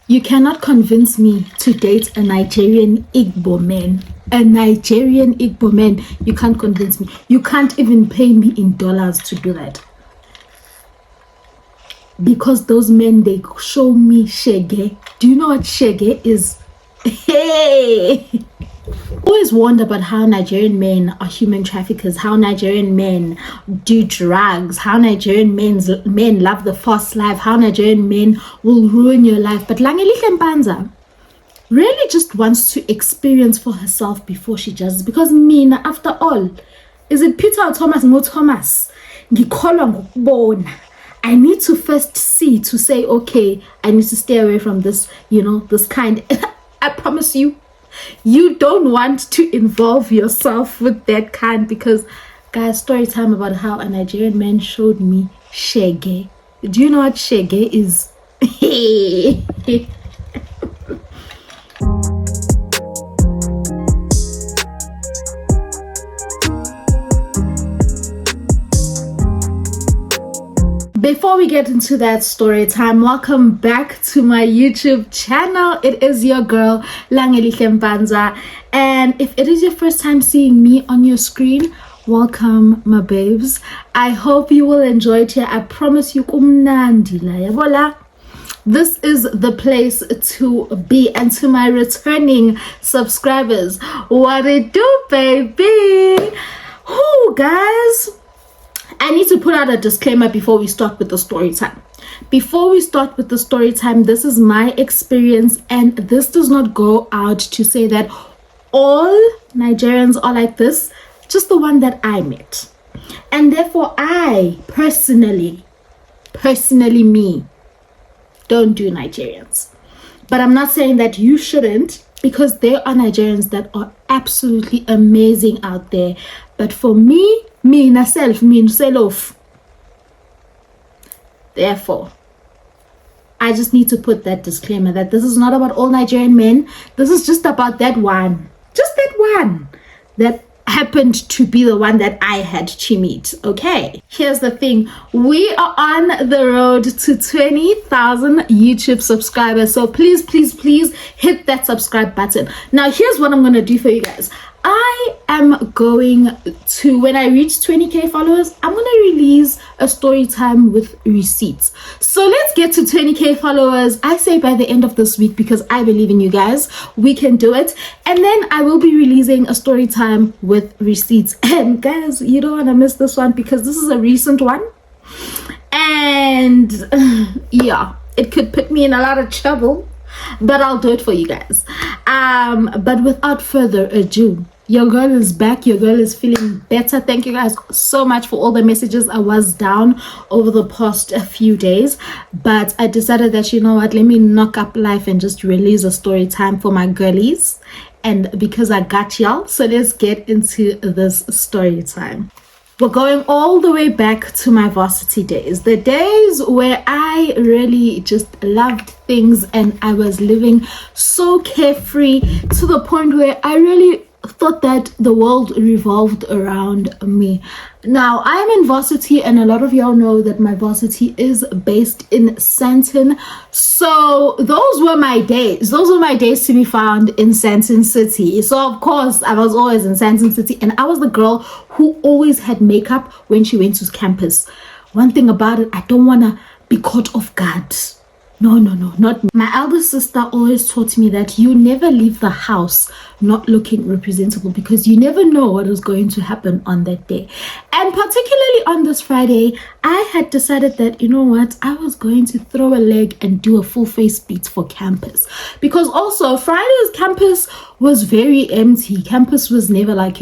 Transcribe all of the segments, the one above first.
You cannot convince me to date a Nigerian Igbo man. A Nigerian Igbo man. You can't convince me. You can't even pay me in dollars to do that. Because those men, they show me shege. Do you know what shege is? Hey! Always wonder about how Nigerian men are human traffickers, how Nigerian men do drugs, how Nigerian men love the fast life, how Nigerian men will ruin your life. But Langelihle Mpanza really just wants to experience for herself before she judges. Because mina, after all, is it Peter or Thomas? No, Thomas. I need to first see to say, okay, I need to stay away from this, this kind. I promise you. You don't want to involve yourself with that kind, because guys, story time about how a Nigerian man showed me shege. Do you know what shege is? Before we get into that story time, welcome back to my YouTube channel. It is your girl Langelihle Mpanza, and if it is your first time seeing me on your screen, welcome my babes. I hope you will enjoy it here. I promise you kumnandila yabola. This is the place to be. And to my returning subscribers, what it do, baby? Whoo, guys, I need to put out a disclaimer before we start with the story time. Before we start with the story time, this is my experience, and this does not go out to say that all Nigerians are like this, just the one that I met. And therefore, I personally me, don't do Nigerians. But I'm not saying that you shouldn't, because there are Nigerians that are absolutely amazing out there. But for me myself, therefore, I just need to put that disclaimer that this is not about all Nigerian men. This is just about that one. Just that one that happened to be the one that I had to meet. Okay, here's the thing. We are on the road to 20,000 YouTube subscribers. So please hit that subscribe button. Now, here's what I'm going to do for you guys. I am going to, when I reach 20k followers, I'm going to release a story time with receipts. So let's get to 20k followers, I say by the end of this week, because I believe in you guys. We can do it. And then I will be releasing a story time with receipts. And guys, you don't want to miss this one, because this is a recent one. And yeah, it could put me in a lot of trouble, but I'll do it for you guys. But without further ado, your girl is back. Your girl is feeling better. Thank you guys so much for all the messages. I was down over the past few days, but I decided that, you know what, let me knock up life and just release a story time for my girlies. And because I got y'all, so let's get into this story time. We're going all the way back to my varsity days, the days where I really just loved things and I was living so carefree, to the point where I really thought that the world revolved around me. Now, I'm in varsity, and a lot of y'all know that my varsity is based in Sandton. So those were my days. Those were my days to be found in Sandton City. So of course, I was always in Sandton City, and I was the girl who always had makeup when she went to campus. One thing about it, I don't want to be caught off guard. No, not me. My elder sister always taught me that you never leave the house not looking representable, because you never know what is going to happen on that day. And particularly on this Friday, I had decided that, you know what, I was going to throw a leg and do a full face beat for campus. Because also Friday's campus was very empty. Campus was never like,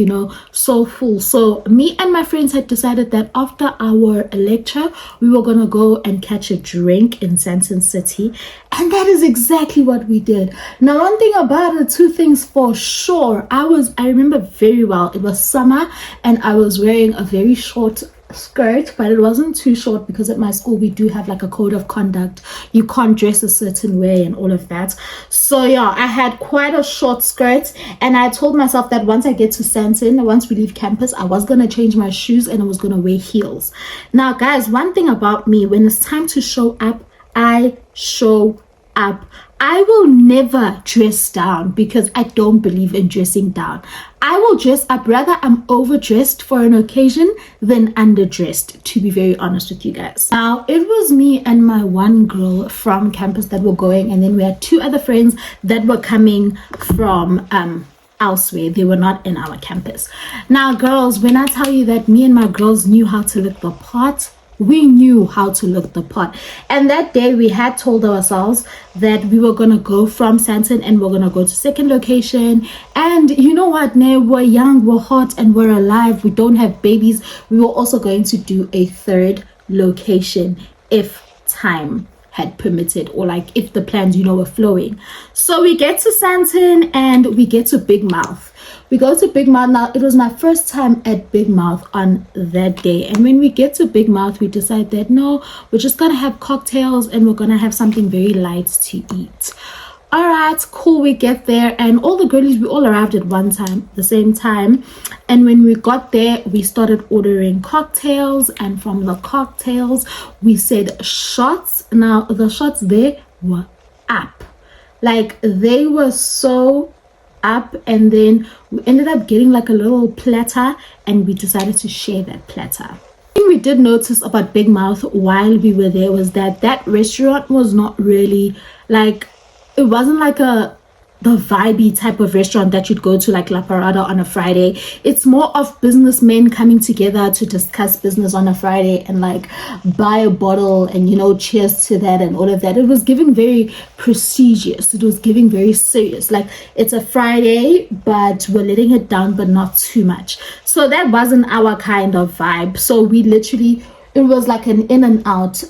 so full. So me and my friends had decided that after our lecture, we were gonna go and catch a drink in Sandton City. And that is exactly what we did. Now, one thing about it, two things for sure. I remember very well, it was summer and I was wearing a very short skirt, but it wasn't too short, because at my school we do have like a code of conduct. You can't dress a certain way and all of that. So yeah, I had quite a short skirt, and I told myself that once I get to Sandton, once we leave campus, I was gonna change my shoes and I was gonna wear heels. Now guys, one thing about me, when it's time to show up, I show up. I will never dress down because I don't believe in dressing down. I will dress up. Rather, I'm overdressed for an occasion than underdressed, to be very honest with you guys. Now, it was me and my one girl from campus that were going, and then we had 2 other friends that were coming from elsewhere. They were not in our campus. Now, girls, when I tell you that me and my girls knew how to look the part, we knew how to look the part. And that day we had told ourselves that we were gonna go from Santon and we're gonna go to second location. And you know what, we're young, we're hot, and we're alive. We don't have babies. We were also going to do a third location if time had permitted, or like if the plans were flowing. So we get to Santon and we get to Big Mouth. We go to Big Mouth. Now, it was my first time at Big Mouth on that day. And when we get to Big Mouth, we decide that no, we're just going to have cocktails and we're going to have something very light to eat. All right, cool. We get there and all the girlies, we all arrived at the same time. And when we got there, we started ordering cocktails. And from the cocktails, we said shots. Now, the shots there were up. Like, they were so up, and then we ended up getting like a little platter and we decided to share that platter. Thing we did notice about Big Mouth while we were there was that restaurant was not really like, it wasn't like the vibey type of restaurant that you'd go to like La Parada on a Friday. It's more of businessmen coming together to discuss business on a Friday and like buy a bottle and cheers to that and all of that. It was giving very prestigious. It was giving very serious. Like, it's a Friday, but we're letting it down, but not too much. So that wasn't our kind of vibe. So we literally, it was like an in and out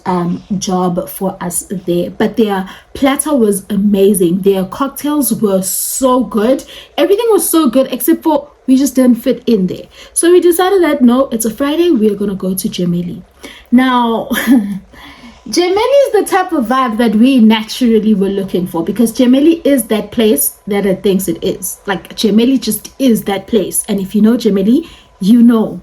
job for us there. But their platter was amazing. Their cocktails were so good. Everything was so good except for we just didn't fit in there. So we decided that no, it's a Friday, we're gonna go to Gemeli. Now Gemeli is the type of vibe that we naturally were looking for, because Gemeli is that place that it thinks it is. Like, Gemeli just is that place. And if you know Gemeli, you know.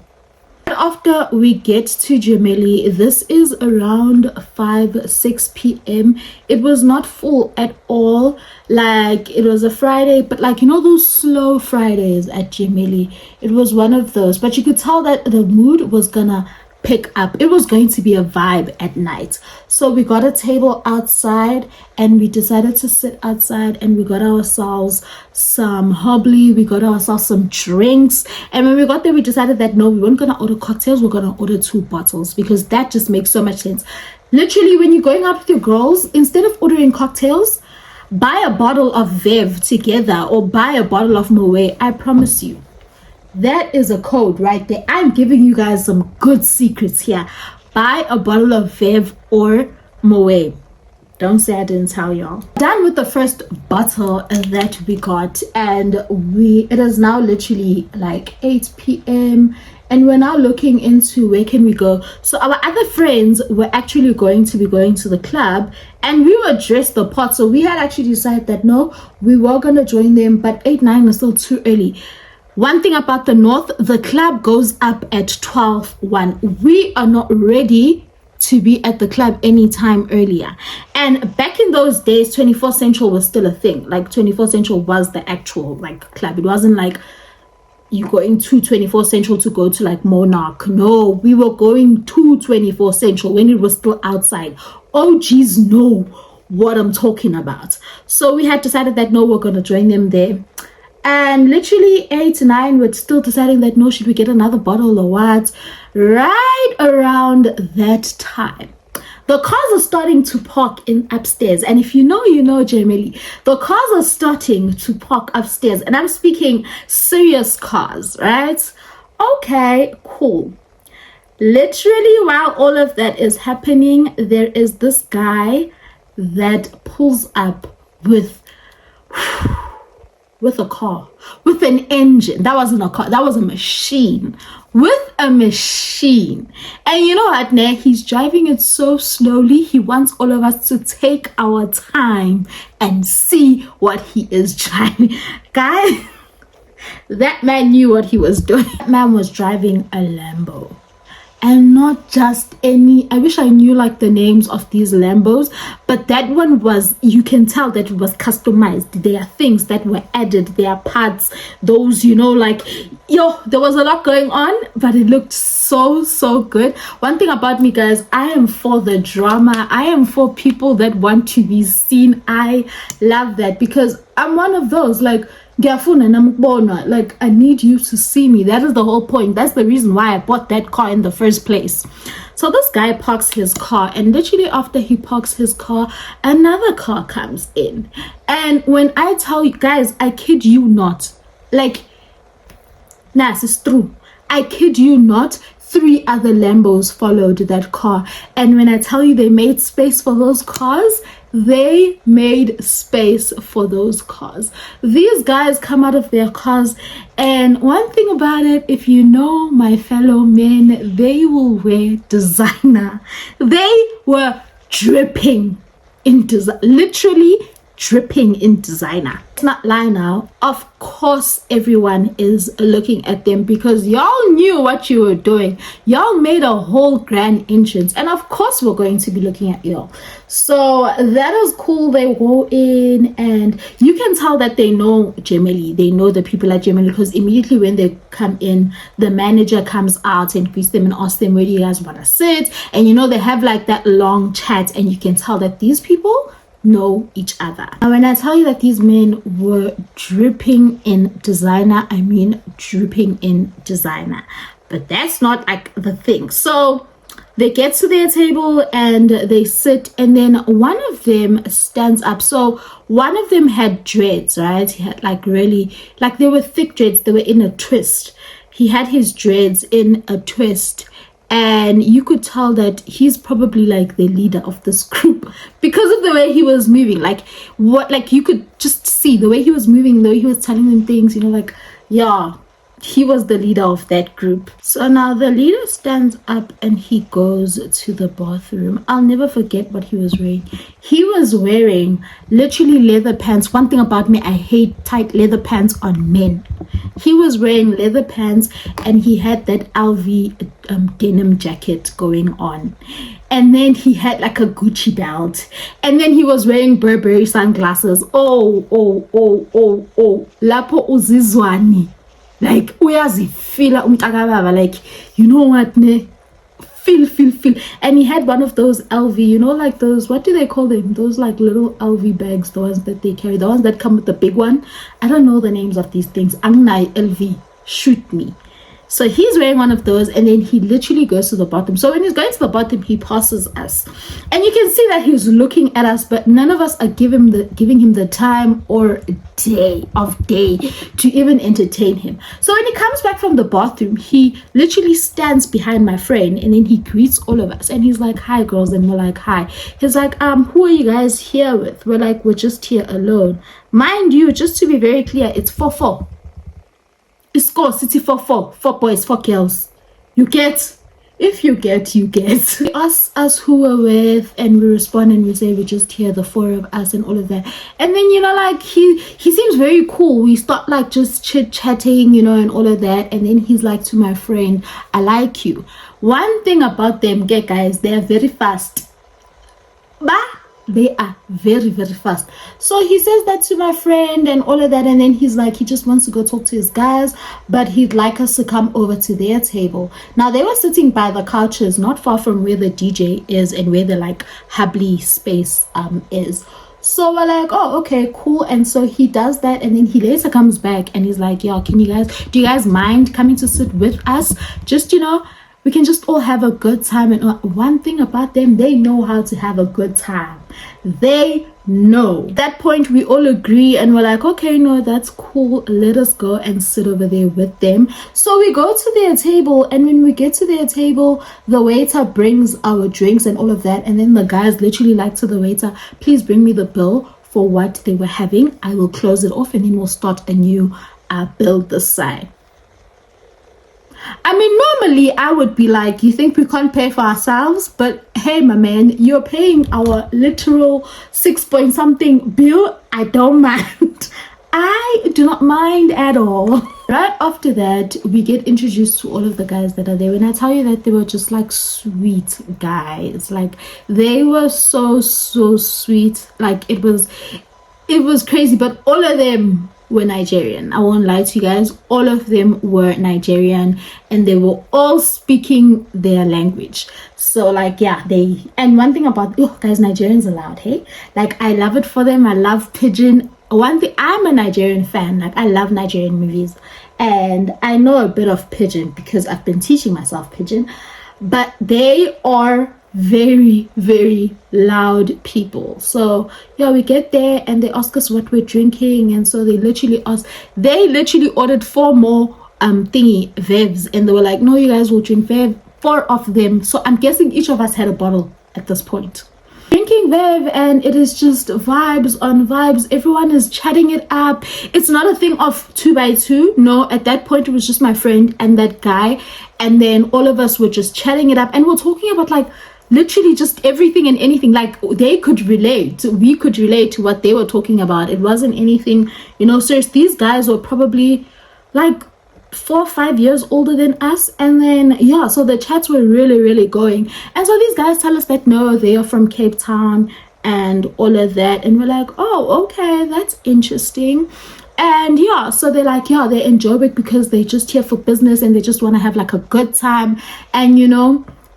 After we get to Gemeli, this is around 5-6 p.m. It was not full at all. Like, it was a Friday, but like, those slow Fridays at Gemeli, it was one of those. But you could tell that the mood was gonna pick up. It was going to be a vibe at night. So we got a table outside and we decided to sit outside, and we got ourselves some hobbly, we got ourselves some drinks. And when we got there, we decided that no, we weren't gonna order cocktails, we're gonna order 2 bottles, because that just makes so much sense. Literally, when you're going out with your girls, instead of ordering cocktails, buy a bottle of Vev together or buy a bottle of Moet. I promise you, that is a code right there. I'm giving you guys some good secrets here. Buy a bottle of Vev or Moet. Don't say I didn't tell y'all. Done with the first bottle that we got, and it is now literally like 8 p.m. and we're now looking into where can we go. So our other friends were actually going to be going to the club, and we were dressed the part. So we had actually decided that no, we were gonna join them, but 8-9 was still too early. One thing about the north, the club goes up at 12:01. We are not ready to be at the club anytime earlier. And back in those days, 24 Central was still a thing. Like, 24 Central was the actual like club. It wasn't like you going to 24 Central to go to like Monarch. No, we were going to 24 Central when it was still outside. Oh geez, know what I'm talking about. So we had decided that no, we're gonna join them there. And literally 8-9, we're still deciding that no, should we get another bottle or what? Right around that time, the cars are starting to park in upstairs. And if you know, Gemeli, the cars are starting to park upstairs. And I'm speaking serious cars, right? Okay, cool. Literally, while all of that is happening, there is this guy that pulls up with a car, with an engine. That wasn't a car, that was a machine. With a machine. And you know what, he's driving it so slowly. He wants all of us to take our time and see what he is driving. Guys, that man knew what he was doing. That man was driving a Lambo. and not just any. I wish I knew like the names of these Lambos, but that one was, you can tell that it was customized. There are things that were added, there are parts, those, you know, like, yo, there was a lot going on, but it looked so good. One thing about me, guys, I am for the drama. I am for people that want to be seen. I love that, because I'm one of those, like, like, I need you to see me. That is the whole point. That's the reason why I bought that car in the first place. So this guy parks his car, and literally after he parks his car, another car comes in. And when I tell you guys, I kid you not, like, nah, it's true, I kid you not, 3 other Lambos followed that car. And when I tell you they made space for those cars, they made space for those cars. These guys come out of their cars, and one thing about it, if you know my fellow men, they will wear designer. They were dripping in design, literally dripping in designer. It's not lie now. Of course everyone is looking at them, because y'all knew what you were doing. Y'all made a whole grand entrance, and of course we're going to be looking at y'all. So that is cool. They go in, and you can tell that they know Gemini. They know the people at Gemini, because immediately when they come in, the manager comes out and greets them and asks them, where do you guys want to sit? And you know, they have like that long chat, and you can tell that these people know each other. And when I tell you that these men were dripping in designer, I mean dripping in designer. But that's not like the thing. So they get to their table and they sit, and then one of them stands up. So one of them had dreads, right? He had like really, like, they were thick dreads, they were in a twist. He had his dreads in a twist, and you could tell that he's probably like the leader of this group because of the way he was moving. Like, what, like, you could just see the way he was moving, the way he was telling them things, you know, like, yeah, he was the leader of that group. So now the leader stands up and he goes to the bathroom. I'll never forget what he was wearing. He was wearing literally leather pants. One thing about me, I hate tight leather pants on men. He was wearing leather pants, and he had that LV denim jacket going on, and then he had like a Gucci belt, and then he was wearing Burberry sunglasses. Oh, lapo uzizwani, like uyazifila umtakababa, like, you know what, ne? Feel. And he had one of those LV, you know, like those, what do they call them, those like little LV bags, the ones that they carry, the ones that come with the big one. I don't know the names of these things. Angnai LV, shoot me. So he's wearing one of those, and then he literally goes to the bottom. So when he's going to the bottom, he passes us, and you can see that he's looking at us, but none of us are giving him the time or day to even entertain him. So when he comes back from the bathroom, he literally stands behind my friend, and then he greets all of us, and he's like, hi girls, and we're like, hi. He's like, who are you guys here with? We're like, we're just here alone. Mind you, just to be very clear, it's 4-4. It's called City 4-4. 4 boys, 4 girls. You get? If you get, you get. He asks us who we're with, and we respond and we say we're just here, the 4 of us, and all of that. And then, you know, like, he seems very cool. We start like just chit-chatting, you know, and all of that. And then he's like to my friend, I like you. One thing about them, guys, they are very fast. Bah! They are very fast. So he says that to my friend and all of that, and then he's like, he just wants to go talk to his guys, but he'd like us to come over to their table. Now they were sitting by the couches not far from where the DJ is and where the like hubbly space is. So we're like, oh, okay, cool. And so he does that, and then he later comes back and he's like, yeah, do you guys mind coming to sit with us? Just, you know, we can just all have a good time. And one thing about them, they know how to have a good time. They know. At that point, we all agree, and we're like, okay, no, that's cool. Let us go and sit over there with them. So we go to their table, and when we get to their table, the waiter brings our drinks and all of that. And then the guys literally like to the waiter, please bring me the bill for what they were having. I will close it off, and then we'll start a new bill this side. I mean, normally I would be like, you think we can't pay for ourselves? But hey, my man, you're paying our literal 6 point something bill. I don't mind. I do not mind at all. Right after that, we get introduced to all of the guys that are there. When I tell you that they were just like sweet guys, like they were so sweet. Like it was crazy. But all of them were Nigerian. I won't lie to you guys. All of them were Nigerian, and they were all speaking their language. So like yeah, and one thing about guys, Nigerians are loud, hey? Like I love it for them. I love Pigeon. One thing, I'm a Nigerian fan. Like I love Nigerian movies, and I know a bit of Pigeon because I've been teaching myself Pigeon. But they are very loud people. So yeah, we get there and they ask us what we're drinking, and so they literally ordered 4 more thingy vevs, and they were like, no, you guys will drink vev, 4 of them. So I'm guessing each of us had a bottle at this point, drinking Vev, and it is just vibes on vibes. Everyone is chatting it up. It's not a thing of 2 by 2. No, at that point it was just my friend and that guy, and then all of us were just chatting it up, and we're talking about like literally just everything and anything. Like they could relate, we could relate to what they were talking about. It wasn't anything, serious. These guys were probably like 4 or 5 years older than us, and then yeah, so the chats were really going. And so these guys tell us that no, they are from Cape Town and all of that, and we're like, oh, okay, that's interesting. And yeah, so they're like, yeah, they enjoy it because they're just here for business and they just want to have like a good time, and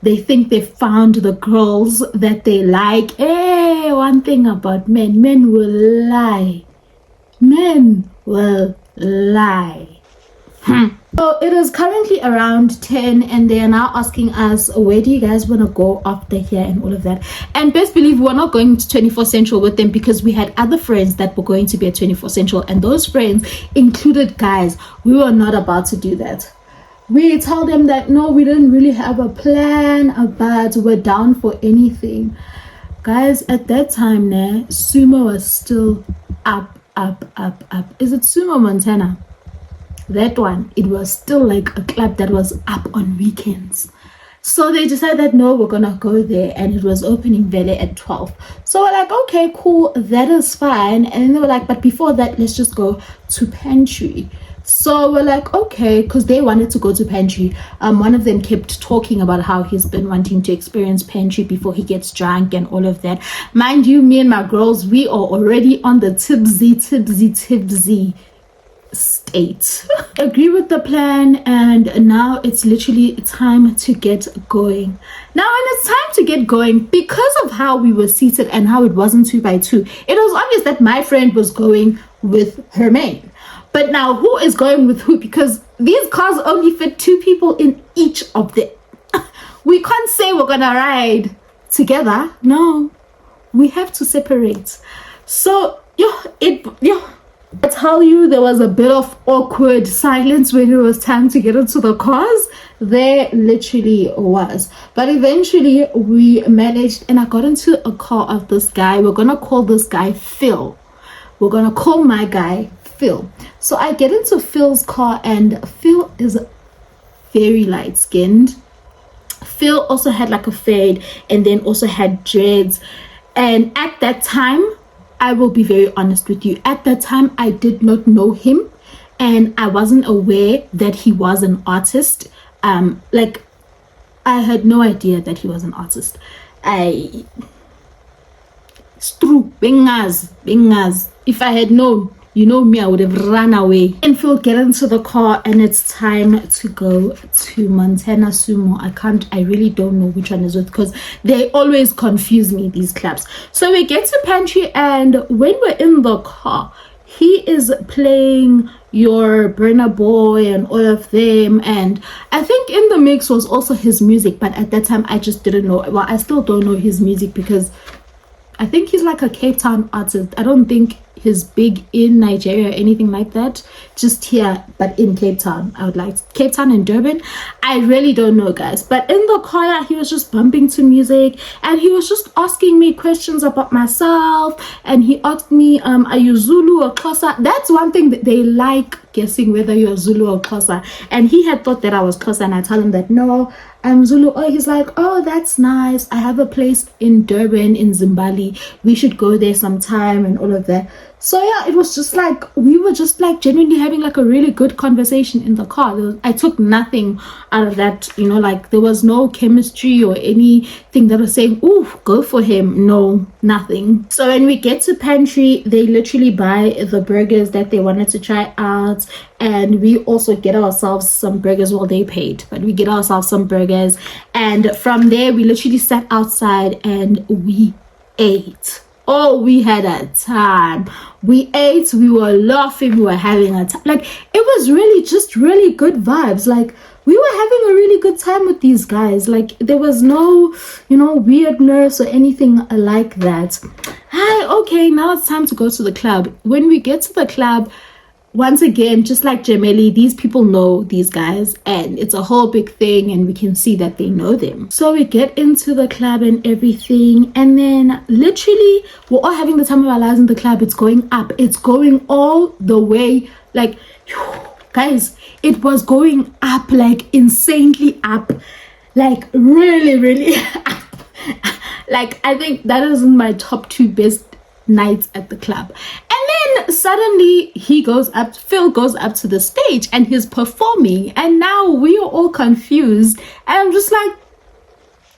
they think they found the girls that they like. Hey, one thing about men will lie. Men will lie. So it is currently around 10, and they are now asking us, where do you guys want to go after here and all of that. And best believe we're not going to 24 Central with them, because we had other friends that were going to be at 24 Central, and those friends included guys. We were not about to do that. We told them that no, we didn't really have a plan, but we're down for anything. Guys, at that time, Sumo was still up. Is it Sumo Montana? That one, it was still like a club that was up on weekends. So they decided that no, we're gonna go there, and it was opening Vele at 12. So we're like, okay, cool, that is fine. And then they were like, but before that, let's just go to Pantry. So we're like, okay, because they wanted to go to Pantry. One of them kept talking about how he's been wanting to experience Pantry before he gets drunk and all of that. Mind you, me and my girls, we are already on the tipsy state. Agree with the plan, and now it's literally time to get going. Now when it's time to get going, because of how we were seated and how it wasn't 2 by 2, it was obvious that my friend was going with her main. But now who is going with who? Because these cars only fit 2 people in each of them. We can't say we're gonna ride together. No, we have to separate. So I tell you, there was a bit of awkward silence when it was time to get into the cars. There literally was. But eventually we managed, and I got into a car of this guy. We're gonna call this guy Phil. We're gonna call my guy Phil. So I get into Phil's car, and Phil is very light skinned. Phil also had like a fade, and then also had dreads. And at that time, I will be very honest with you, at that time I did not know him, and I wasn't aware that he was an artist. Like I had no idea that he was an artist. It's true, bingaz. If I had known, me, I would have run away. And Phil get into the car, and it's time to go to Montana Sumo. I really don't know which one is it, because they always confuse me, these clubs. So we get to Pantry, and when we're in the car, he is playing your Burna Boy and all of them, and I think in the mix was also his music, but at that time I just didn't know. Well, I still don't know his music, because I think he's like a Cape Town artist. I don't think he's big in Nigeria or anything like that, just here, but in Cape Town. I would like Cape Town and Durban. I really don't know, guys. But in the car, he was just bumping to music, and he was just asking me questions about myself, and he asked me, are you Zulu or Xhosa? That's one thing that they like, guessing whether you're Zulu or Xhosa. And he had thought that I was Xhosa, and I told him that no, I'm Zulu. Oh, he's like, oh, that's nice. I have a place in Durban, in Zimbabwe. We should go there sometime and all of that. So yeah, it was just like we were just like genuinely having like a really good conversation in the car. I took nothing out of that, you know, like there was no chemistry or anything that was saying, "Ooh, go for him." No, nothing. So when we get to pantry, they literally buy the burgers that they wanted to try out, and we also get ourselves some burgers. Well, they paid, but we get ourselves some burgers, and from there we literally sat outside and we ate. Oh, we had a time. We ate, we were laughing, we were having a time. Like, it was really just really good vibes. Like, we were having a really good time with these guys. Like, there was no, you know, weirdness or anything like that. Hi, okay, now it's time to go to the club. When we get to the club, once again, just like Jameli, these people know these guys, and it's a whole big thing, and we can see that they know them. So we get into the club and everything, and then literally we're all having the time of our lives in the club. It's going up, it's going all the way, like, guys, it was going up, like insanely up, like really up. Like, I think that is in my top 2 best nights at the club. And then suddenly Phil goes up to the stage and he's performing, and now we are all confused, and I'm just like,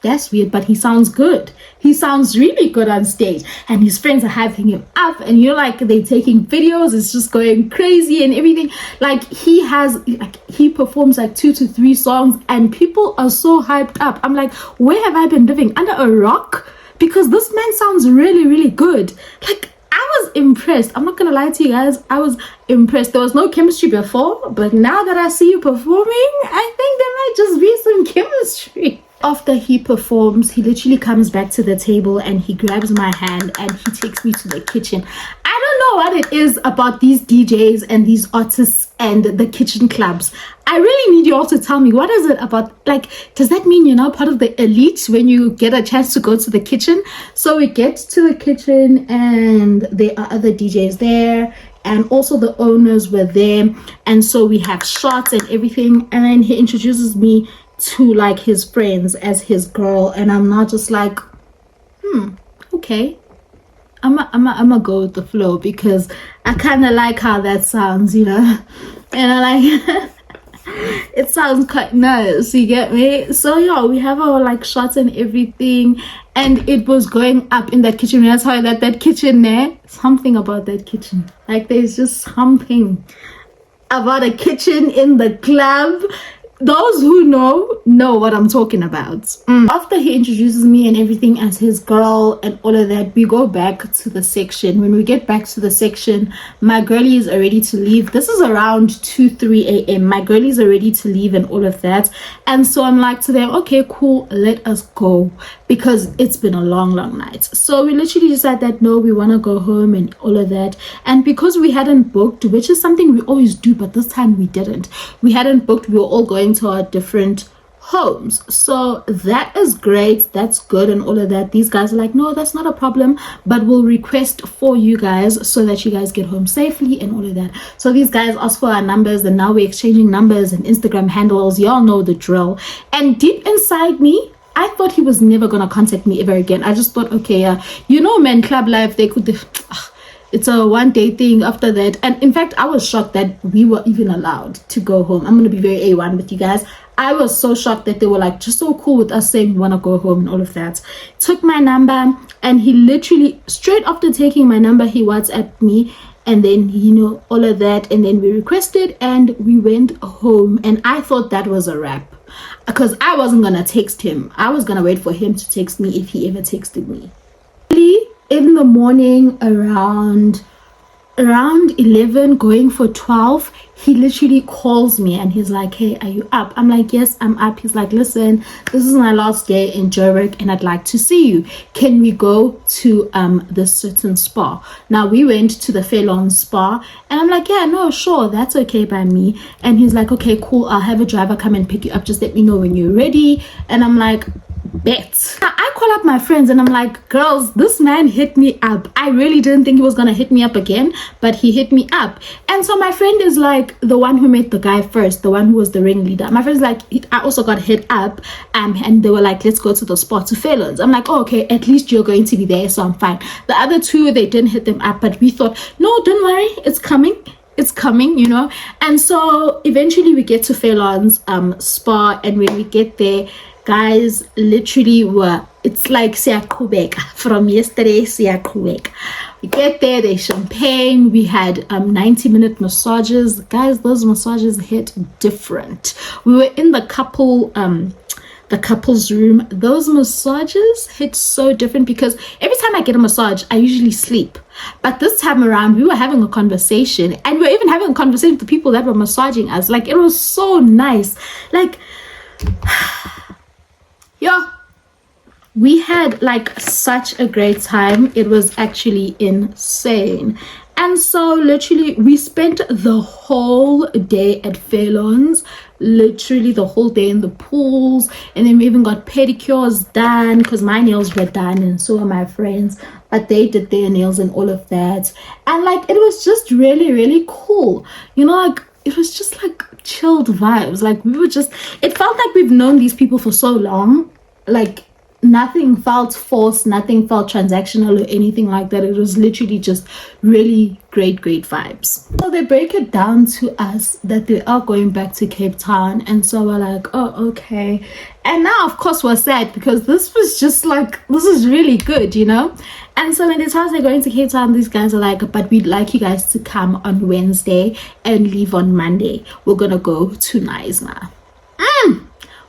that's weird, but he sounds good. He sounds really good on stage, and his friends are hyping him up, and you're like, they're taking videos, it's just going crazy and everything. Like, he performs like 2 to 3 songs and people are so hyped up. I'm like, where have I been living? Under a rock? Because this man sounds really good. Like, I was impressed. I'm not gonna lie to you guys, I was impressed. There was no chemistry before, but now that I see you performing, I think there might just be some chemistry. After he performs, he literally comes back to the table and he grabs my hand and he takes me to the kitchen. I don't know what it is about these DJs and these artists and the kitchen clubs. I really need you all to tell me, what is it about? Like, does that mean you're now part of the elite when you get a chance to go to the kitchen? So we get to the kitchen and there are other DJs there, and also the owners were there, and so we have shots and everything, and then he introduces me to like his friends as his girl, and I'm not just like, okay, I'm a go with the flow, because I kind of like how that sounds, you know, and I like it sounds quite nice, you get me? So yeah, we have our like shots and everything, and it was going up in that kitchen. That's how that kitchen there, something about that kitchen, like there's just something about a kitchen in the club. Those who know what I'm talking about. After he introduces me and everything as his girl and all of that, we go back to the section. When we get back to the section, my girlie is ready to leave. This is around 2-3 a.m. My girlie is ready to leave and all of that, and so I'm like to them, okay, cool, let us go, because it's been a long night. So we literally decided that no, we want to go home and all of that. And because we hadn't booked, which is something we always do, but this time we didn't, we hadn't booked, we were all going to our different homes. So that is great, that's good and all of that. These guys are like, no, that's not a problem, but we'll request for you guys so that you guys get home safely and all of that. So these guys asked for our numbers, and now we're exchanging numbers and Instagram handles. Y'all know the drill. And deep inside me, I thought he was never gonna contact me ever again. I just thought, okay, you know, man, club life, they could it's a 1-day thing after that. And in fact, I was shocked that we were even allowed to go home. I'm gonna be very A1 with you guys. I was so shocked that they were like just so cool with us saying we want to go home and all of that. Took my number, and he literally straight after taking my number, he WhatsApped me, and then, you know, all of that, and then we requested and we went home. And I thought that was a wrap, because I wasn't gonna text him. I was gonna wait for him to text me if he ever texted me. In the morning, around 11 going for 12, he literally calls me and he's like, hey, are you up? I'm like, yes, I'm up. He's like, listen, this is my last day in Joburg and I'd like to see you. Can we go to this certain spa? Now we went to the Fairlawn spa, and I'm like, yeah, no, sure, that's okay by me. And he's like, okay, cool, I'll have a driver come and pick you up, just let me know when you're ready. And I'm like, Bet. I call up my friends and I'm like, girls, this man hit me up. I really didn't think he was gonna hit me up again, but he hit me up. And so my friend is like the one who met the guy first, the one who was the ringleader. My friend's like, I also got hit up, and they were like, let's go to the spot to Felons. I'm like, oh, okay, at least you're going to be there, so I'm fine. The other two, they didn't hit them up, but we thought, no, don't worry, it's coming, you know. And so eventually we get to Felon's spa, and when we get there, guys, literally it's like siyaqhubeka from yesterday. Siyaqhubeka. We get there, there's champagne, we had 90-minute massages. Guys, those massages hit different. We were in the couple's room. Those massages hit so different because every time I get a massage, I usually sleep. But this time around, we were having a conversation, and we were even having a conversation with the people that were massaging us. Like, it was so nice. Like, yeah, we had like such a great time. It was actually insane. And so literally we spent the whole day at Felons, literally the whole day in the pools, and then we even got pedicures done because my nails were done and so are my friends, but they did their nails and all of that. And like, it was just really, really cool, you know. Like, it was just like chilled vibes. Like, we were just, it felt like we've known these people for so long. Like, nothing felt forced, nothing felt transactional or anything like that. It was literally just really great vibes. So they break it down to us that they are going back to Cape Town, and so we're like, oh, okay. And now of course we're sad because this was just like, this is really good, you know. And so when they tell us they're going to Cape Town, these guys are like, but we'd like you guys to come on Wednesday and leave on Monday. We're gonna go to Knysna.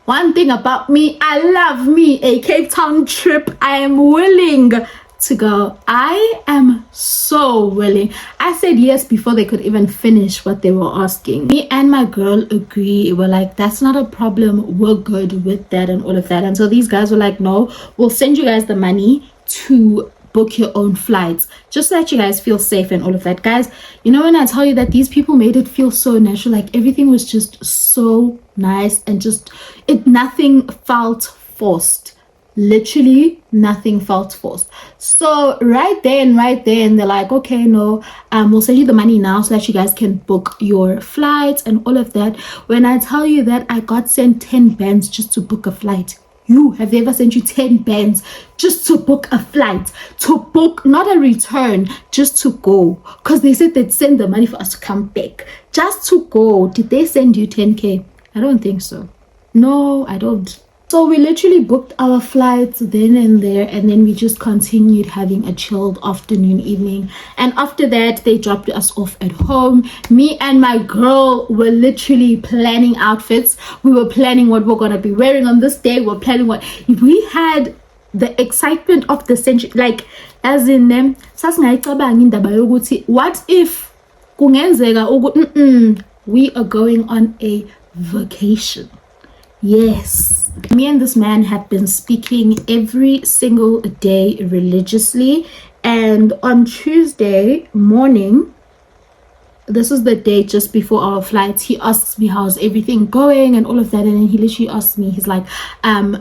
One thing about me, I love me a Cape Town trip. I am willing to go. I am so willing. I said yes before they could even finish what they were asking. Me and my girl agree. We're like, that's not a problem. We're good with that and all of that. And so these guys were like, no, we'll send you guys the money to book your own flights, just so that you guys feel safe and all of that. Guys, you know, when I tell you that these people made it feel so natural, like everything was just so nice, and just nothing felt forced. Literally nothing felt forced. So right there and they're like, okay, no, we'll send you the money now so that you guys can book your flights and all of that. When I tell you that I got sent 10 bands just to book a flight. Have they ever sent you 10 bands just to book a flight, to book, not a return, just to go? Because they said they'd send the money for us to come back, just to go. Did they send you 10K? I don't think so. No, I don't. So we literally booked our flights then and there, and then we just continued having a chilled afternoon, evening. And after that, they dropped us off at home. Me and my girl were literally planning outfits. We were planning what we're gonna be wearing on this day. We're planning what we had. The excitement of the century, like, as in them. What if we are going on a vacation? Yes, me and this man have been speaking every single day religiously, and on Tuesday morning, this is the day just before our flight, he asks me how's everything going and all of that. And then he literally asks me, he's like,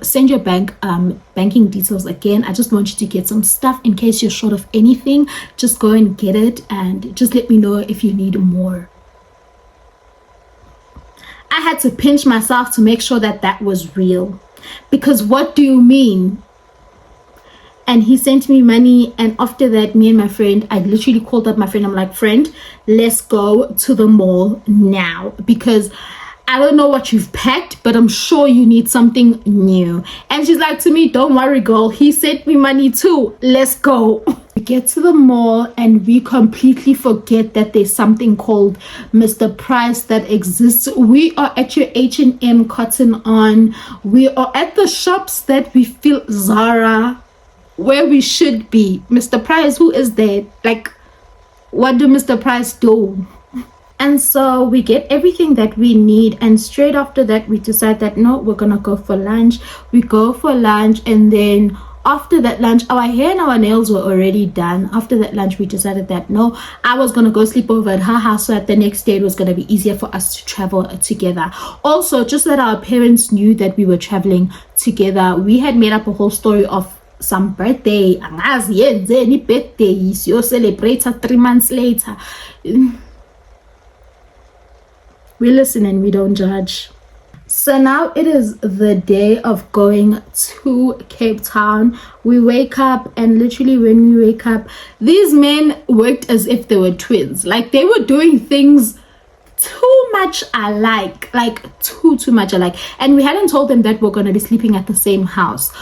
send your banking details again. I just want you to get some stuff in case you're short of anything. Just go and get it, and just let me know if you need more. I had to pinch myself to make sure that that was real, because what do you mean? And he sent me money, and after that, me and my friend, I literally called up my friend. I'm like, friend, let's go to the mall now, because I don't know what you've packed, but I'm sure you need something new. And she's like to me, don't worry, girl, he sent me money too, let's go. We get to the mall and we completely forget that there's something called Mr. Price that exists. We are at your H&M, Cotton On. We are at the shops that we feel, Zara, where we should be. Mr. Price, who is there? Like, what do Mr. Price do? And so we get everything that we need, and straight after that we decide that no, we're gonna go for lunch. We go for lunch, and then After that lunch, our hair and our nails were already done. After that lunch, we decided that no, I was gonna go sleep over at her house, so that the next day it was gonna be easier for us to travel together. Also, just that our parents knew that we were traveling together, we had made up a whole story of some birthday. Any birthday you celebrate 3 months later. We listen and we don't judge. So now it is the day of going to Cape Town. We wake up, and literally when we wake up, these men worked as if they were twins. Like, they were doing things too much alike, like too much alike. And we hadn't told them that we're going to be sleeping at the same house,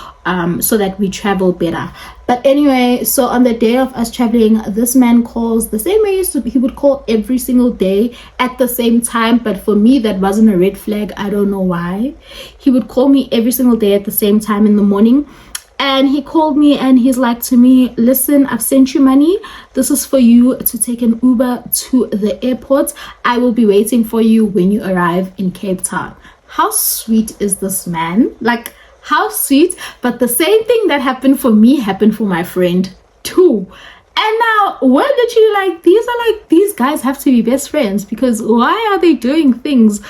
so that we travel better. But anyway, so on the day of us traveling, this man calls the same way he would call every single day at the same time. But for me, that wasn't a red flag. I don't know why. He would call me every single day at the same time in the morning. And he called me and he's like to me, listen, I've sent you money. This is for you to take an Uber to the airport. I will be waiting for you when you arrive in Cape Town. How sweet is this man? Like, how sweet. But the same thing that happened for me happened for my friend too. And now we're literally like, these guys have to be best friends, because why are they doing things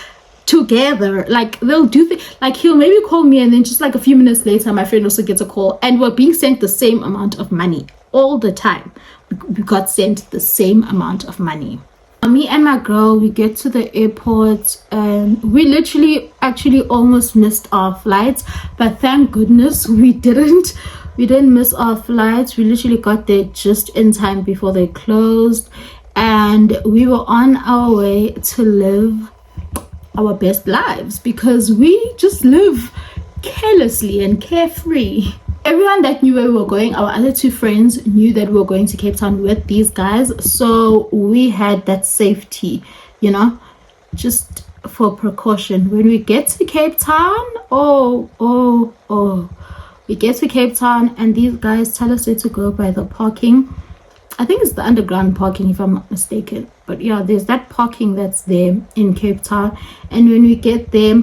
together? Like, they'll do like, he'll maybe call me, and then just like a few minutes later my friend also gets a call, and we're being sent the same amount of money all the time. We got sent the same amount of money. Me and my girl, we get to the airport, and we literally actually almost missed our flights, but thank goodness we didn't miss our flights. We literally got there just in time before they closed, and we were on our way to live our best lives, because we just live carelessly and carefree. Everyone that knew where we were going, our other two friends knew that we were going to Cape Town with these guys, so we had that safety, you know, just for precaution. When we get to Cape Town, we get to Cape Town, and these guys tell us where to go by the parking. I think it's the underground parking, if I'm not mistaken. But yeah, there's that parking that's there in Cape Town. And when we get there,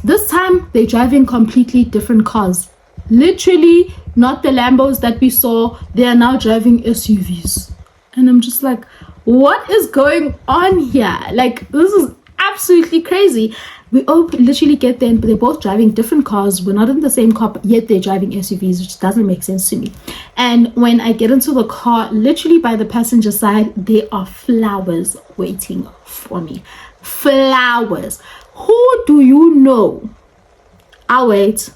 this time they're driving completely different cars. Literally not the Lambos that we saw. They are now driving SUVs. And I'm just like, what is going on here? Like, this is absolutely crazy. We literally get there, and they're both driving different cars. We're not in the same car, but yet they're driving SUVs, which doesn't make sense to me. And when I get into the car, literally by the passenger side, there are flowers waiting for me. Flowers. Who do you know? I'll wait.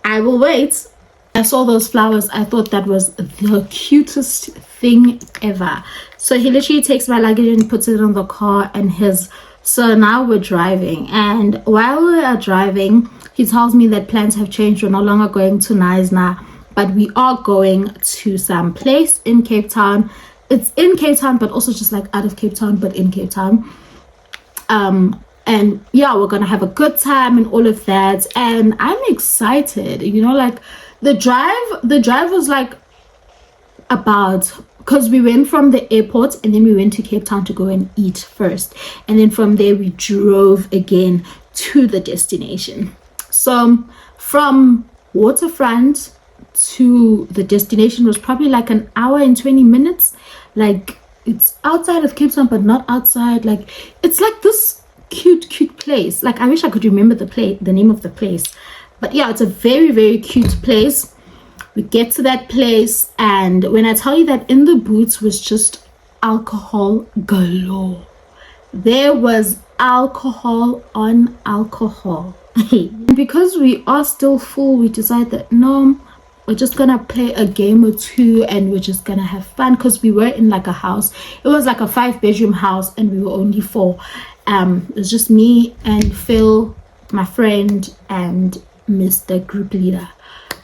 I will wait. I saw those flowers. I thought that was the cutest thing ever. So he literally takes my luggage and puts it in the car, and so now we're driving, and while we are driving, he tells me that plans have changed. We're no longer going to Knysna, but we are going to some place in Cape Town. It's in Cape Town, but also just like out of Cape Town, but in Cape Town. And yeah, we're gonna have a good time and all of that, and I'm excited. You know, like the drive was like because we went from the airport and then we went to Cape Town to go and eat first, and then from there we drove again to the destination. So from Waterfront to the destination was probably like an hour and 20 minutes. Like, it's outside of Cape Town, but not outside. Like, it's like this cute place. Like, I wish I could remember the name of the place, but yeah, it's a very, very cute place. We get to that place, and when I tell you that in the boots was just alcohol galore. There was alcohol on alcohol. Because we are still full, we decided that no, we're just gonna play a game or two, and we're just gonna have fun, because we were in like a house. It was like a 5-bedroom house, and we were only 4. It was just me and Phil, my friend, and Mr. Group Leader.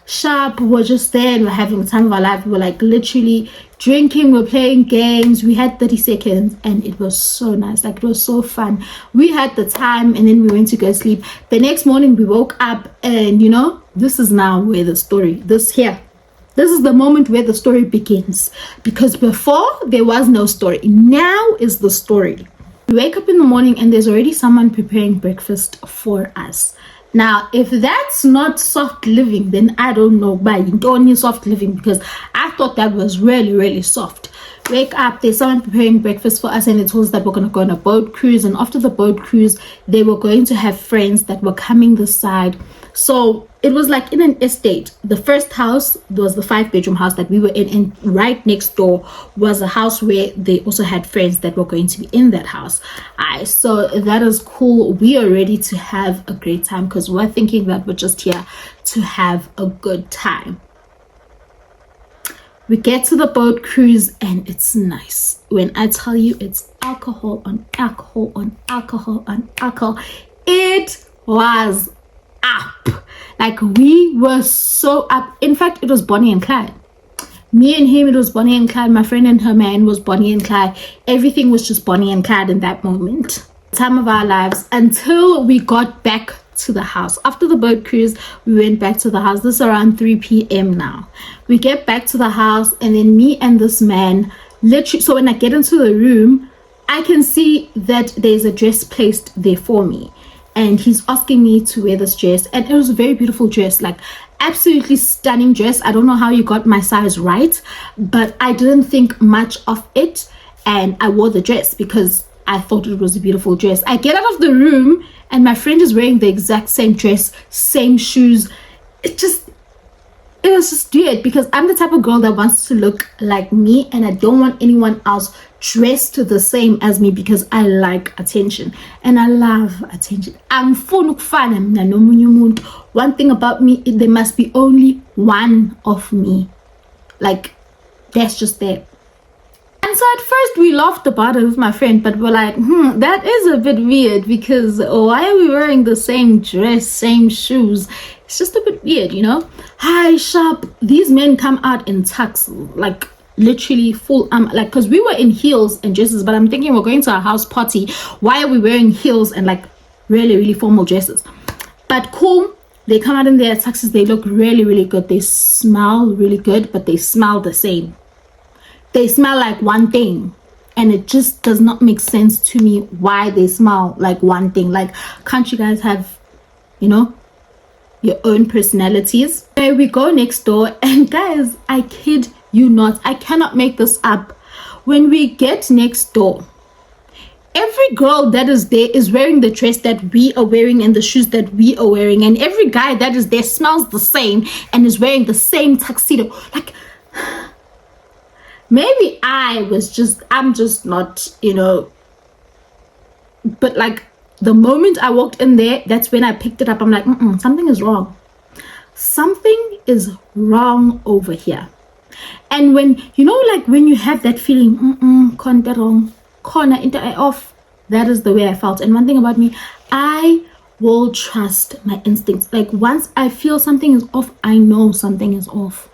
Sharp, we're just there and we're having the time of our life. We were like literally drinking, we're playing games. We had 30 seconds and it was so nice. Like, it was so fun. We had the time, and then we went to go sleep. The next morning we woke up, and you know, this is now where the story, this is the moment where the story begins, because before there was no story. Now is the story. We wake up in the morning and there's already someone preparing breakfast for us. Now, if that's not soft living, then I don't know why you don't need soft living, because I thought that was really, really soft. Wake up, there's someone preparing breakfast for us, and it told us that we're going to go on a boat cruise. And after the boat cruise, they were going to have friends that were coming this side. So it was like in an estate. The first house was the 5-bedroom house that we were in, and right next door was a house where they also had friends that were going to be in that house. So that is cool. We are ready to have a great time, because we're thinking that we're just here to have a good time. We get to the boat cruise, and it's nice. When I tell you, it's alcohol on alcohol on alcohol on alcohol. It was up. Like, we were so up. In fact, it was Bonnie and Clyde. Me and him, it was Bonnie and Clyde. My friend and her man was Bonnie and Clyde. Everything was just Bonnie and Clyde in that moment. Time of our lives, until we got back to the house. After the boat cruise, we went back to the house. This is around 3 p.m. now. We get back to the house, and then me and this man literally, so when I get into the room, I can see that there's a dress placed there for me, and he's asking me to wear this dress. And it was a very beautiful dress, like absolutely stunning dress. I don't know how you got my size right, but I didn't think much of it, and I wore the dress because I thought it was a beautiful dress. I get out of the room, and my friend is wearing the exact same dress, same shoes. It was just weird, because I'm the type of girl that wants to look like me, and I don't want anyone else dressed the same as me, because I like attention and I love attention. One thing about me, there must be only one of me. Like, that's just there. And so at first we laughed about it with my friend, but we're like, that is a bit weird, because why are we wearing the same dress, same shoes? It's just a bit weird, you know? Hi, sharp. These men come out in tux, like literally full, like, because we were in heels and dresses, but I'm thinking we're going to a house party. Why are we wearing heels and like really, really formal dresses? But cool. They come out in their tuxes. They look really, really good. They smell really good, but they smell the same. They smell like one thing, and it just does not make sense to me why they smell like one thing. Like, can't you guys have, you know, your own personalities? So we go next door, and guys, I kid you not, I cannot make this up. When we get next door, every girl that is there is wearing the dress that we are wearing and the shoes that we are wearing, and every guy that is there smells the same and is wearing the same tuxedo. Like, maybe I'm just not, you know, but like the moment I walked in there, that's when I picked it up. I'm like, something is wrong. Something is wrong over here. And when, you know, like when you have that feeling, corner off, that is the way I felt. And one thing about me, I will trust my instincts. Like, once I feel something is off, I know something is off.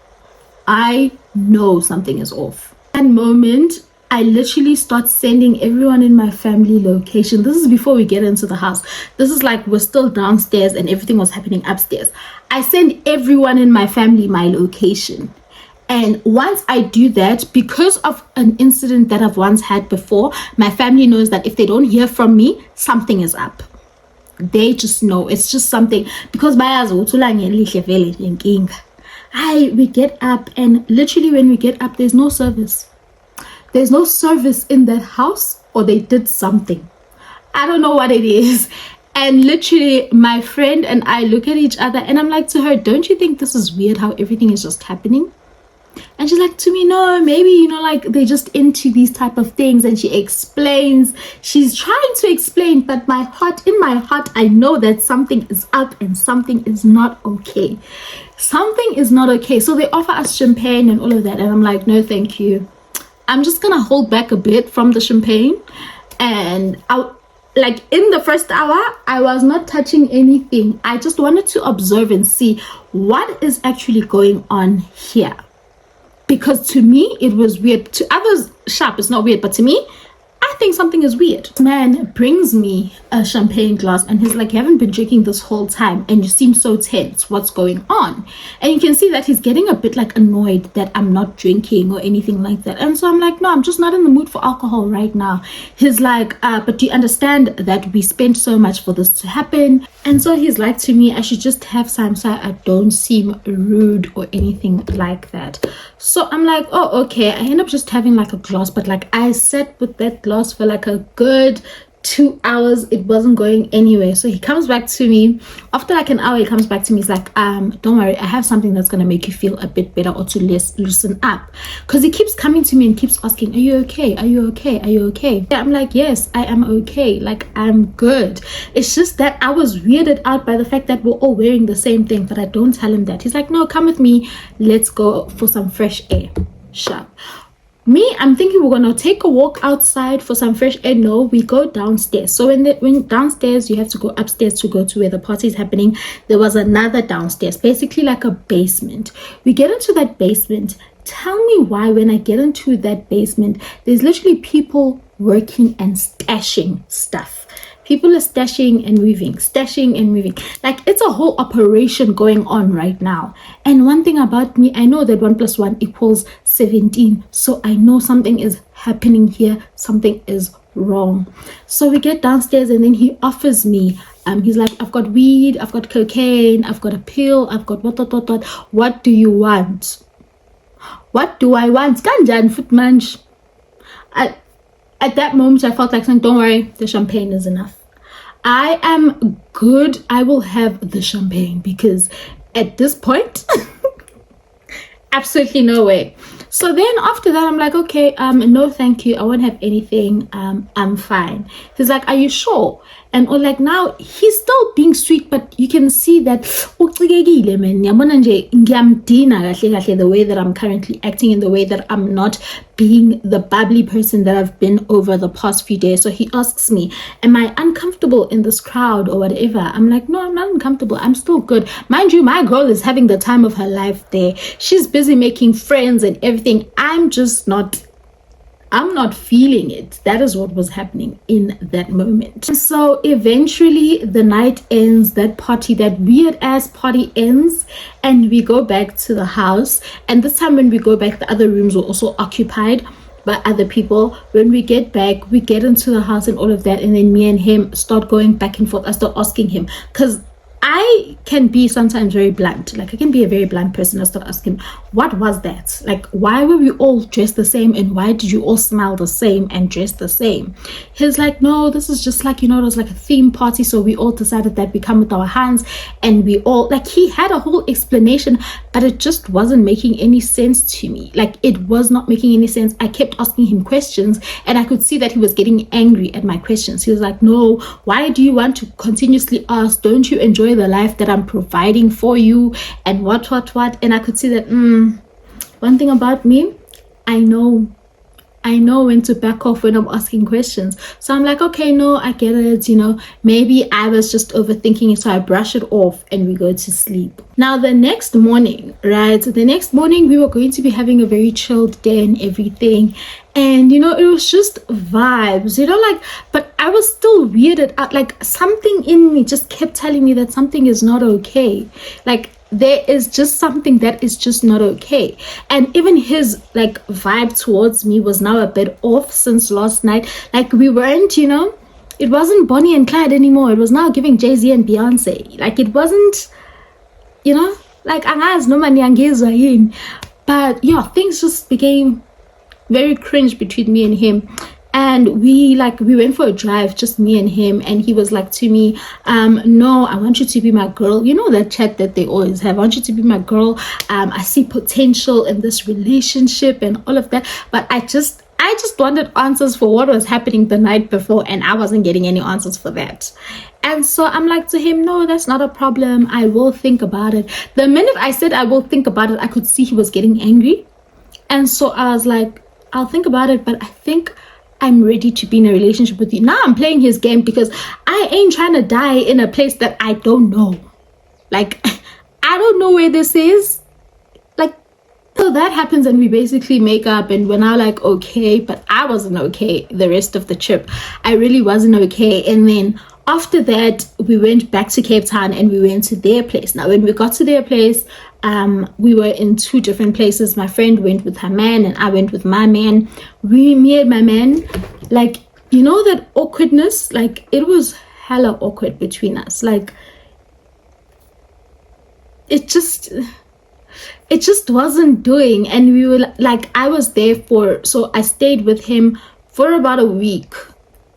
I know something is off. That moment, I literally start sending everyone in my family location. This is before we get into the house. This is like we're still downstairs and everything was happening upstairs. I send everyone in my family my location. And once I do that, because of an incident that I've once had before, my family knows that if they don't hear from me, something is up. They just know. It's just something. Because we get up, and literally when we get up, there's no service. There's no service in that house, or they did something. I don't know what it is. And literally my friend and I look at each other, and I'm like to her, don't you think this is weird how everything is just happening? And she's like to me, no, maybe, you know, like they're just into these type of things. And she explains, she's trying to explain, but in my heart, I know that something is up and something is not okay. Something is not okay. So they offer us champagne and all of that, and I'm like, no, thank you. I'm just gonna hold back a bit from the champagne. And like in the first hour, I was not touching anything. I just wanted to observe and see what is actually going on here. Because to me, it was weird. To others, sharp, it's not weird. But to me, I think something is weird. Man brings me a champagne glass and he's like, you haven't been drinking this whole time and you seem so tense. What's going on? And you can see that he's getting a bit like annoyed that I'm not drinking or anything like that. And so I'm like, no, I'm just not in the mood for alcohol right now. He's like, but do you understand that we spent so much for this to happen? And so he's like to me, I should just have some so I don't seem rude or anything like that. So I'm like, oh, okay. I end up just having like a glass, but like I sat with that glass for like a good 2 hours. It wasn't going anywhere. So he comes back to me after like an hour. He comes back to me. He's like, don't worry, I have something that's gonna make you feel a bit better or to loosen up, because he keeps coming to me and keeps asking, are you okay, are you okay, are you okay? Yeah, I'm like, yes, I am okay, like I'm good. It's just that I was weirded out by the fact that we're all wearing the same thing, but I don't tell him that. He's like, no, come with me, let's go for some fresh air. Sharp. Me, I'm thinking we're gonna take a walk outside for some fresh air. No, we go downstairs. So when downstairs, you have to go upstairs to go to where the party is happening. There was another downstairs, basically like a basement. We get into that basement. Tell me why when I get into that basement, there's literally people working and stashing stuff. People are stashing and moving. Like it's a whole operation going on right now. And one thing about me, I know that 1 + 1 = 17. So I know something is happening here. Something is wrong. So we get downstairs and then he offers me, he's like, I've got weed, I've got cocaine, I've got a pill, I've got what. What do you want? What do I want? Kanjan footmanch. At that moment, I felt like saying, don't worry, the champagne is enough. I am good. I will have the champagne because at this point, absolutely no way. So then after that, I'm like, okay, no, thank you. I won't have anything. I'm fine. He's like, are you sure? And or like now he's still being sweet, but you can see that the way that I'm currently acting, in the way that I'm not being the bubbly person that I've been over the past few days. So he asks me, am I uncomfortable in this crowd or whatever? I'm like, no, I'm not uncomfortable. I'm still good. Mind you, my girl is having the time of her life there. She's busy making friends and everything. I'm not feeling it. That is what was happening in that moment. So eventually the night ends, that weird ass party ends, and we go back to the house. And this time when we go back, the other rooms were also occupied by other people. When we get back, we get into the house and all of that, and then me and him start going back and forth. I start asking him, because I can be sometimes very blunt. Like I can be a very blunt person. I start asking, what was that? Like, why were we all dressed the same? And why did you all smell the same and dress the same? He's like, no, this is just like, it was like a theme party. So we all decided that we come with our hands and we all, like, he had a whole explanation, but it just wasn't making any sense to me. Like, it was not making any sense. I kept asking him questions and I could see that he was getting angry at my questions. He was like, no, why do you want to continuously ask? Don't you enjoy the life that I'm providing for you? And what? And I could see that one thing about me, I know when to back off when I'm asking questions. So I'm like, okay, no, I get it, maybe I was just overthinking it. So I brush it off and we go to sleep. Now the next morning, we were going to be having a very chilled day and everything. And it was just vibes, but I was still weirded out. Like something in me just kept telling me that something is not okay. Like there is just something that is just not okay. And even his like vibe towards me was now a bit off since last night. Like we weren't, it wasn't Bonnie and Clyde anymore. It was now giving Jay-Z and Beyonce. Like it wasn't, like angaz no mani angezwa yini. But yeah, things just became very cringe between me and him. And we went for a drive, just me and him, and he was like to me, no, I want you to be my girl. That chat that they always have, I want you to be my girl. I see potential in this relationship and all of that. But I just wanted answers for what was happening the night before, and I wasn't getting any answers for that. And so I'm like to him, no, that's not a problem. I will think about it. The minute I said I will think about it, I could see he was getting angry. And so I was like, I'll think about it, but I think I'm ready to be in a relationship with you. Now I'm playing his game because I ain't trying to die in a place that I don't know. Like, I don't know where this is. Like, so that happens, and we basically make up, and we're now like okay, but I wasn't okay the rest of the trip. I really wasn't okay. And then after that, we went back to Cape Town and we went to their place. Now, when we got to their place, we were in two different places. My friend went with her man and I went with my man. Me and my man, like, you know, that awkwardness, like, it was hella awkward between us. Like, it just wasn't doing. And we were like, I was there so I stayed with him for about a week.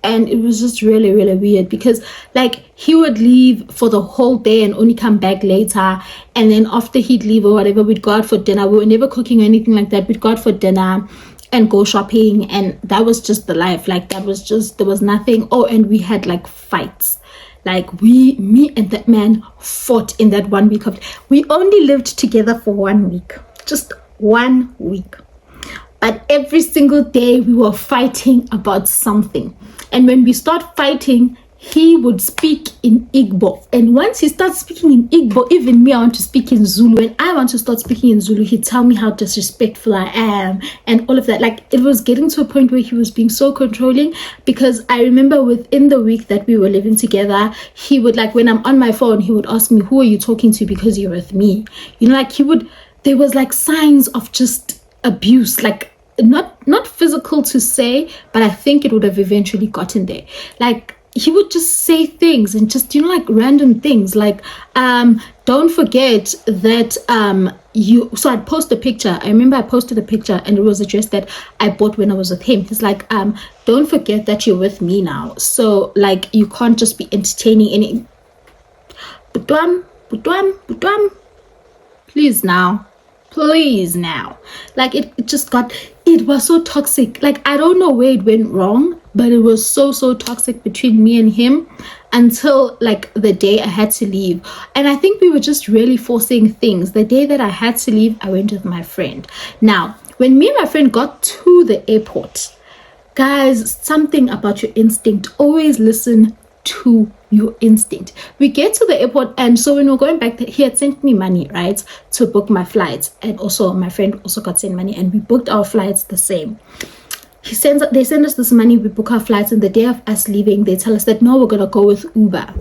And it was just really, really weird because, like, he would leave for the whole day and only come back later. And then after he'd leave or whatever, we'd go out for dinner. We were never cooking or anything like that. We'd go out for dinner and go shopping. And that was just the life. Like, there was nothing. Oh, and we had, like, fights. Like, me and that man fought in that 1 week. We only lived together for 1 week. Just 1 week. But every single day we were fighting about something. And when we start fighting, he would speak in Igbo. And once he starts speaking in Igbo, even me, I want to speak in Zulu. When I want to start speaking in Zulu, he'd tell me how disrespectful I am and all of that. Like, it was getting to a point where he was being so controlling, because I remember within the week that we were living together, he would, like, when I'm on my phone, he would ask me, who are you talking to, because you're with me? You know, like, there was like signs of just abuse, like, not physical to say, but I think it would have eventually gotten there. Like, he would just say things and just, you know, like random things, like, don't forget that so I'd post a picture. I remember I posted a picture and it was a dress that I bought when I was with him. He's like, don't forget that you're with me now, so, like, you can't just be entertaining any Butwam, please now. Like, it was so toxic. Like, I don't know where it went wrong, but it was so toxic between me and him until, like, the day I had to leave. And I think we were just really forcing things. The day that I had to leave, I went with my friend. Now, when me and my friend got to the airport, guys, something about your instinct. Always listen to your instinct. We get to the airport, and so when we're going back, he had sent me money, right, to book my flights, and also my friend also got sent money, and we booked our flights the same. They send us this money, we book our flights, and the day of us leaving, they tell us that no, we're gonna go with Uber.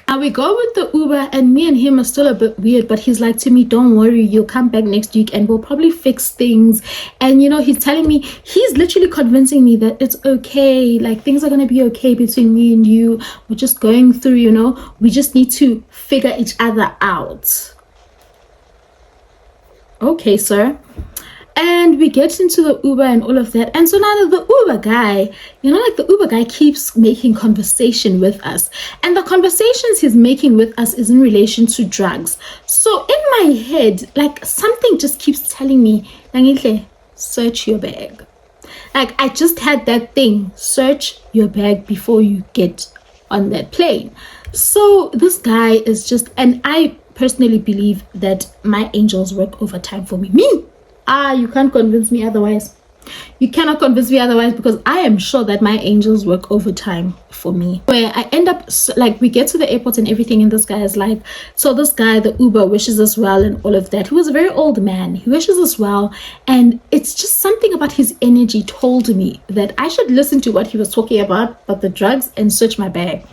And we go with the Uber, and me and him are still a bit weird, but he's like to me, don't worry, you'll come back next week and we'll probably fix things. And, you know, he's literally convincing me that it's okay, like, things are gonna be okay between me and you. We're just going through, you know, we just need to figure each other out. Okay, sir. And we get into the Uber and all of that. And so now the Uber guy, you know, like, the Uber guy keeps making conversation with us. And the conversations he's making with us is in relation to drugs. So in my head, like, something just keeps telling me, Nangihle, search your bag. Like, I just had that thing, search your bag before you get on that plane. So this guy is just, and I personally believe that my angels work overtime for me. You can't convince me otherwise. You cannot convince me otherwise, because I am sure that my angels work overtime for me. Where I end up, like, we get to the airport and everything, and this guy is like, so this guy, the Uber, wishes us well and all of that. He was a very old man. He wishes us well, and it's just something about his energy told me that I should listen to what he was talking about the drugs, and search my bag.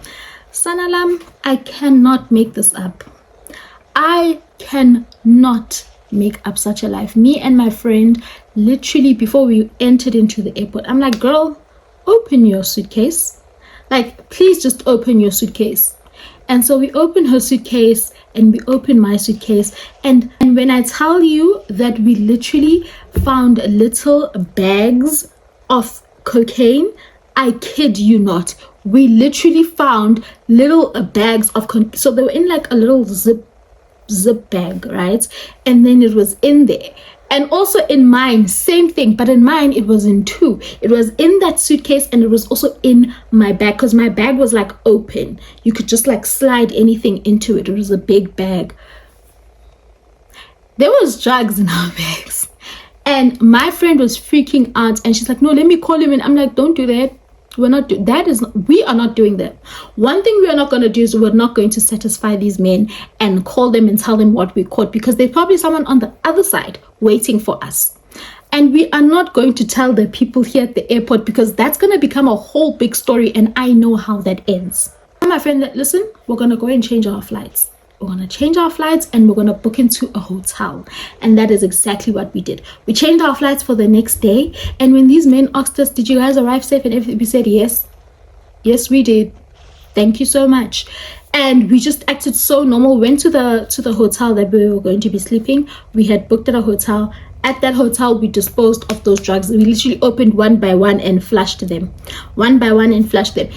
Sanalam, I cannot make this up. I cannot make up such a life. Me and my friend, literally before we entered into the airport, I'm like, girl, open your suitcase. Like, please just open your suitcase. And so we open her suitcase and we open my suitcase. And when I tell you that we literally found little bags of cocaine, I kid you not. We literally found little bags of so they were in like a little zip bag, right? And then it was in there. And also in mine, same thing, but in mine it was in two. It was in that suitcase and it was also in my bag, because my bag was like open. You could just like slide anything into it. It was a big bag. There was drugs in our bags. And my friend was freaking out and she's like, no, let me call him. And I'm like, don't do that. We're not we are not doing that. One thing we are not going to do is we're not going to satisfy these men and call them and tell them what we caught, because there's probably someone on the other side waiting for us. And we are not going to tell the people here at the airport, because that's going to become a whole big story, and I know how that ends. My friend, listen, we're going to go and change our flights. We're going to change our flights and we're going to book into a hotel. And that is exactly what we did. We changed our flights for the next day. And when these men asked us, did you guys arrive safe and everything? We said, yes. Yes, we did. Thank you so much. And we just acted so normal. Went to the hotel that we were going to be sleeping. We had booked at a hotel. At that hotel, we disposed of those drugs. We literally opened one by one and flushed them. One by one and flushed them.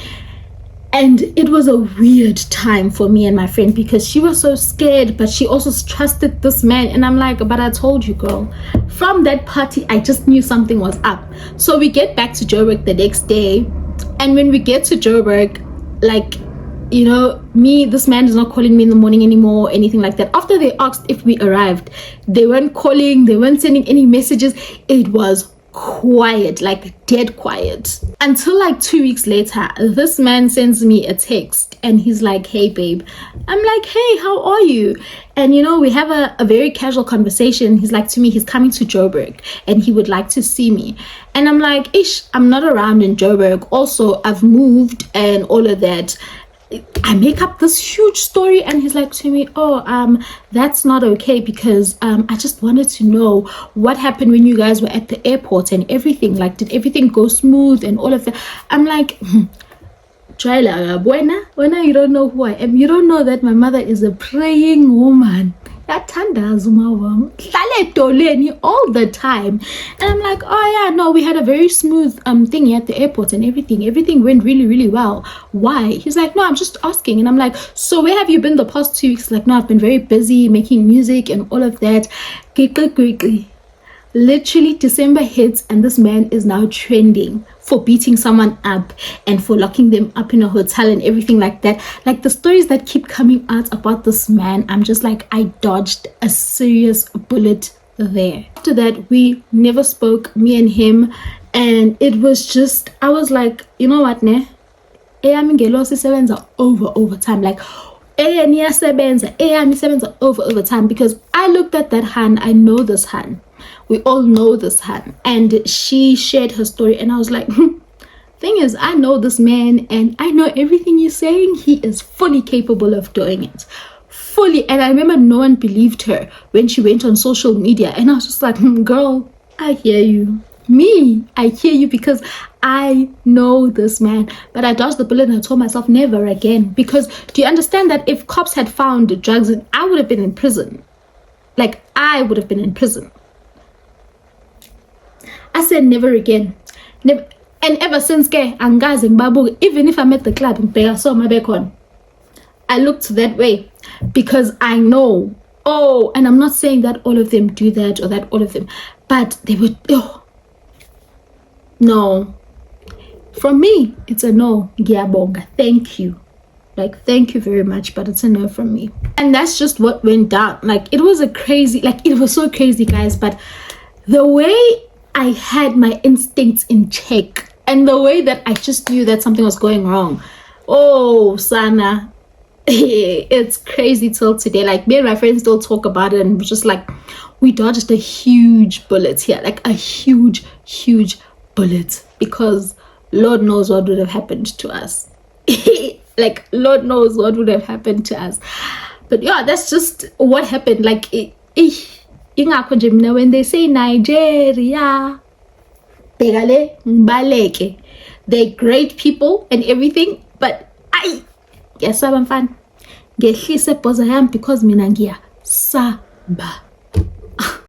And it was a weird time for me and my friend, because she was so scared, but she also trusted this man. And I'm like, but I told you, girl. From that party, I just knew something was up. So we get back to Joburg the next day. And when we get to Joburg, like, you know, this man is not calling me in the morning anymore or anything like that. After they asked if we arrived, they weren't calling, they weren't sending any messages. It was quiet, like dead quiet, until like 2 weeks later. This man sends me a text and he's like, hey babe. I'm like, hey, how are you? And you know, we have a very casual conversation. He's like to me, he's coming to Joburg and he would like to see me. And I'm like, ish, I'm not around in Joburg, also I've moved and all of that. I make up this huge story, and he's like to me, oh, that's not okay, because I just wanted to know what happened when you guys were at the airport and everything. Like, did everything go smooth and all of that? I'm like, buena, you don't know who I am. You don't know that my mother is a praying woman. All the time. And I'm like, oh yeah, no, we had a very smooth thing at the airport and everything went really, really well. Why? He's like, no, I'm just asking. And I'm like, so where have you been the past 2 weeks? Like, no, I've been very busy making music and all of that. Literally December hits and this man is now trending for beating someone up and for locking them up in a hotel and everything like that. Like, the stories that keep coming out about this man, I'm just like, I dodged a serious bullet there. After that, we never spoke, me and him, and it was just, I was like, you know what, ne? Over time. Like, over time, because I looked at that Han. I know this Han. We all know this Han, and she shared her story, and I was like, thing is, I know this man and I know everything you're saying. He is fully capable of doing it, fully. And I remember no one believed her when she went on social media, and I was just like, girl, I hear you. I hear you, because I know this man. But I dodged the bullet and I told myself never again, because do you understand that if cops had found drugs, I would have been in prison. Like, I would have been in prison. I said never again. Never. And ever since, even if I'm at the club in saw my back on, I looked that way, because I know. Oh, and I'm not saying that all of them do that or that all of them, but they would. Oh, no. From me, it's a no. Giabonga. Thank you. Like, thank you very much, but it's a no from me. And that's just what went down. Like, it was it was so crazy, guys. But the way I had my instincts in check, and the way that I just knew that something was going wrong. Oh, Sana. It's crazy till today. Like, me and my friends still talk about it, and we're just like, we dodged a huge bullet here. Like, a huge bullet. Because Lord knows what would have happened to us. Like, Lord knows what would have happened to us. But yeah, that's just what happened. Like, when they say Nigeria, they're great people and everything, but yes, I'm fine. Because mina ngiya saba.